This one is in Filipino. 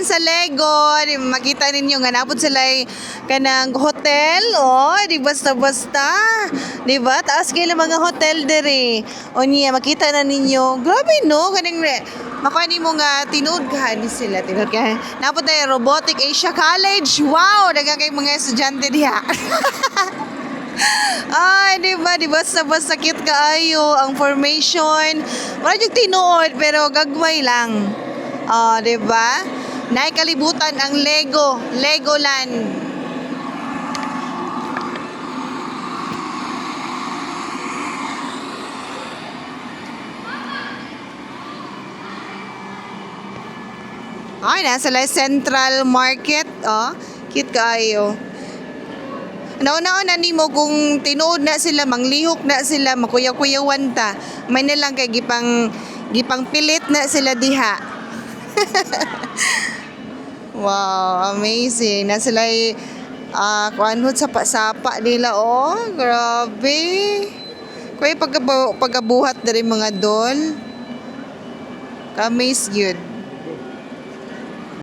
dyan sa Lego, makita ninyo nga napod sila kanang hotel, di basta-basta. Di ba? Taas kayo mga hotel dere. O niya, makita na ninyo. Grabe no, kanang makuha ni mo nga tinudgahan sila. Tinudgahan. Napod tayo Robotic Asia College. Wow, nagkakay mga estudyante diha. Ay, di ba basta cute kaayo ang formation. Wala yung tinuod pero gagmay lang. Di ba? Naikalibutan ang Legoland. Ay, nasa Central Market. Cute kaayo. Nauna-una ni mo kung tinuod na sila, manglihok na sila, makuyaw-kuyawan ta. May nilang kay gipang pilit na sila diha. Wow, amazing. Na sila kuanhot sapa-sapa nila, grabe. Kuya pagabuhat na rin mga doll. Amaze yun.